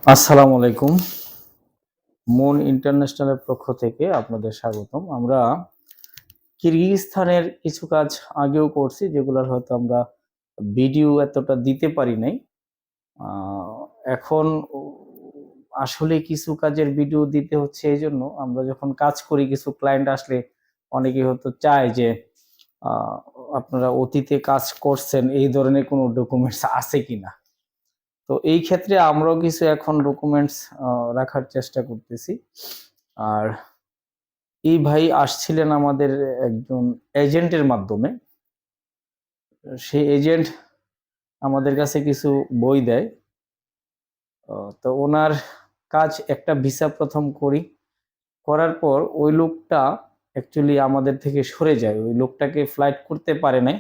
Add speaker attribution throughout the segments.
Speaker 1: আসসালামু আলাইকুম। মুন ইন্টারন্যাশনালের পক্ষ থেকে আপনাদের স্বাগতম। আমরা কিরগিজস্তানের কিছু কাজ আগেও করছি, যেগুলোর হয়তো আমরা ভিডিও এতটা দিতে পারি নাই। এখন আসলে কিছু কাজের ভিডিও দিতে হচ্ছে এই জন্য, আমরা যখন কাজ করি কিছু ক্লায়েন্ট আসলে অনেকে হয়তো চায় যে আহ, আপনারা অতীতে কাজ করছেন এই ধরনের কোনো ডকুমেন্টস আছে কিনা। তো এই ক্ষেত্রে আমরাও কিছু এখন ডকুমেন্টস রাখার চেষ্টা করতেছি। আর এই ভাই আসছিলেন আমাদের একজন এজেন্টের মাধ্যমে। সেই এজেন্ট আমাদের কাছে কিছু বই দেয়। তো ওনার কাজ একটা ভিসা প্রথম করার পর ওই লোকটা অ্যাকচুয়ালি আমাদের থেকে সরে যায়। ওই লোকটাকে ফ্লাইট করতে পারে না,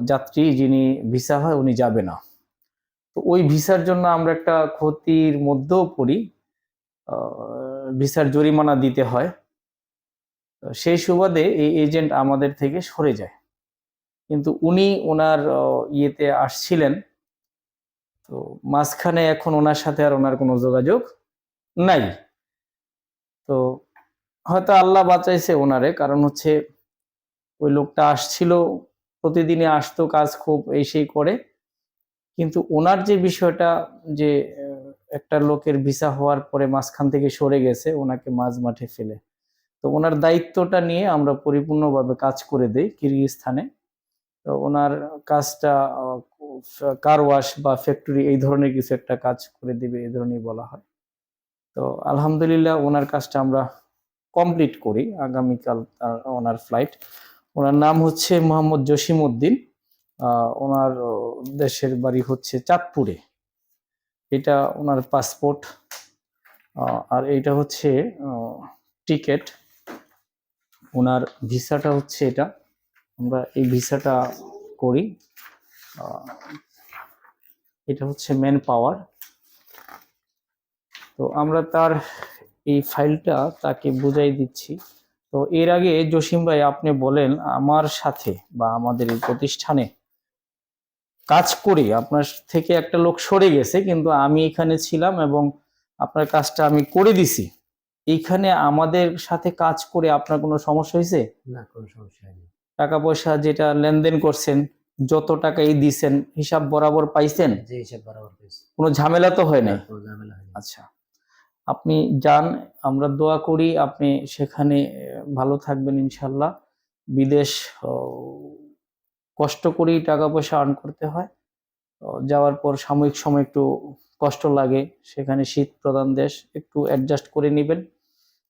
Speaker 1: যাত্রী যিনি ভিসা হয় উনি যাবে না। তো ওই ভিসার জন্য আমরা একটা ক্ষতির মধ্যেও পড়ি, ভিসার জরিমানা দিতে হয়। সেই সুবাদে এই এজেন্ট আমাদের থেকে সরে যায়, কিন্তু উনি ওনার ইয়েতে আসছিলেন। তো মাঝখানে এখন ওনার সাথে আর ওনার কোনো যোগাযোগ নাই। তো হয়তো আল্লাহ বাঁচাইছে ওনারে, কারণ হচ্ছে ওই লোকটা আসছিল, প্রতিদিনই আসতো, কাজ খুব এই সেই করে। কিন্তু ওনার যে বিষয়টা, যে একটা লোকের ভিসা হওয়ার পরে মাঝখান থেকে সরে গেছে, ওনাকে মাঝ মাঠে ফেলে। তো ওনার দায়িত্বটা নিয়ে আমরা পরিপূর্ণভাবে কাজ করে দেই কিরগিজস্তানে। তো ওনার কাজটা কার ওয়াশ বা ফ্যাক্টরি এই ধরনের কিছু একটা কাজ করে দিবে, এই ধরনের বলা হয়। তো আলহামদুলিল্লাহ ওনার কাজটা আমরা কমপ্লিট করি। আগামীকাল ওনার ফ্লাইট। ওনার নাম হচ্ছে মোহাম্মদ জসিম উদ্দিন। ওনার দেশের বাড়ি হচ্ছে চাঁদপুরে। এটা ওনার পাসপোর্ট, আর এইটা হচ্ছে টিকেট। ওনার ভিসাটা হচ্ছে এটা। আমরা এই ভিসাটা করি। এটা হচ্ছে ম্যান পাওয়ার। তো আমরা তার এই ফাইলটা তাকে বুঝাই দিচ্ছি। তো এর আগে জসিম ভাই আপনি বলেন, আমার সাথে বা আমাদের এই প্রতিষ্ঠানে কাজ করে আপনার থেকে একটা লোক সরে গেছে, কিন্তু আমি এখানে ছিলাম এবং আপনার কাজটা আমি করে দিছি। এইখানে আমাদের সাথে কাজ করে আপনার কোনো সমস্যা হয়েছে?
Speaker 2: না, কোনো সমস্যা হয়নি।
Speaker 1: টাকা পয়সা যেটা লেনদেন করছেন, যত টাকাই দিছেন হিসাব বরাবর পাইছেন?
Speaker 2: যে হিসাব বরাবর পেয়েছি।
Speaker 1: কোনো ঝামেলা তো হয়
Speaker 2: না,
Speaker 1: নাই?
Speaker 2: কোনো ঝামেলা হয়নি।
Speaker 1: আচ্ছা, আপনি যান, আমরা দোয়া করি আপনি সেখানে ভালো থাকবেন ইনশাল্লাহ। বিদেশ কষ্ট করেই টাকা পয়সা আর্ন করতে হয়। যাওয়ার পর সাময়িক সময় একটু কষ্ট লাগে, সেখানে শীত প্রধান দেশ, একটু অ্যাডজাস্ট করে নেবেন।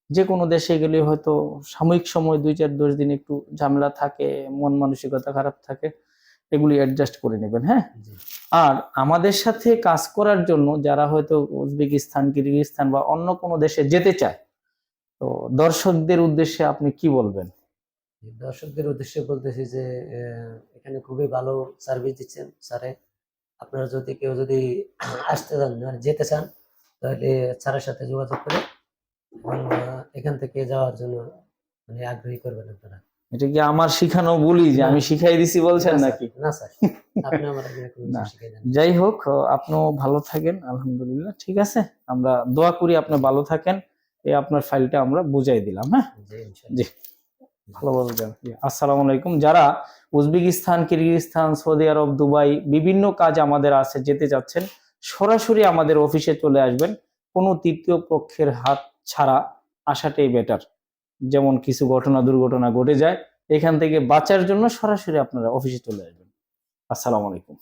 Speaker 1: যে কোনো দেশে গেলে হয়তো সাময়িক সময় 2-4-10 দিন একটু ঝামেলা থাকে, মন মানসিকতা খারাপ থাকে, এগুলি অ্যাডজাস্ট করে নেবেন। হ্যাঁ, আর আমাদের সাথে কাজ করার জন্য যারা হয়তো উজবেকিস্তান, কিরগিজস্তান বা অন্য কোনো দেশে যেতে চায়, তো দর্শকদের উদ্দেশ্যে আপনি কি বলবেন?
Speaker 2: দর্শকদের উদ্দেশ্যে বলতেছি যে এখানে খুবই ভালো সার্ভিস দিচ্ছেন স্যারে। আপনারা যদি কেউ যদি আসতে চান, মানে যেতে চান, তাহলে স্যারের সাথে যোগাযোগ করে এবং এখান থেকে যাওয়ার জন্য মানে আগ্রহী করবেন আপনারা।
Speaker 1: এটা কি আমার শিখানো বলি যে
Speaker 2: না,
Speaker 1: আমি শিখাই দিছি বলছেন
Speaker 2: না স্যার,
Speaker 1: নাকি?
Speaker 2: না স্যার, আপনি আমার এখানে কোনো
Speaker 1: না,
Speaker 2: কিছু শিখাই দেন।
Speaker 1: যাই হোক, আপনিও ভালো থাকেন আলহামদুলিল্লাহ। ঠিক আছে, আমরা দোয়া করি আপনি ভালো থাকেন। এই আপনার ফাইলটা আমরা বুঝাই দিলাম। হ্যাঁ,
Speaker 2: জি,
Speaker 1: জি,
Speaker 2: ইনশাল্লাহ।
Speaker 1: ভালোভাবে যান। জি, আসসালামু আলাইকুম। যারা উজবেকিস্তান, কিরগিজস্তান, সৌদি আরব, দুবাই বিভিন্ন কাজ আমাদের আছে, যেতে চাচ্ছেন, সরাসরি আমাদের অফিসে চলে আসবেন। কোনো তৃতীয় পক্ষের হাত ছাড়া আসাটাই বেটার। যেমন কিছু ঘটনা দুর্ঘটনা ঘটে যায়, এখান থেকে বাঁচার জন্য সরাসরি আপনারা অফিসে চলে আসবেন। আসসালামু আলাইকুম।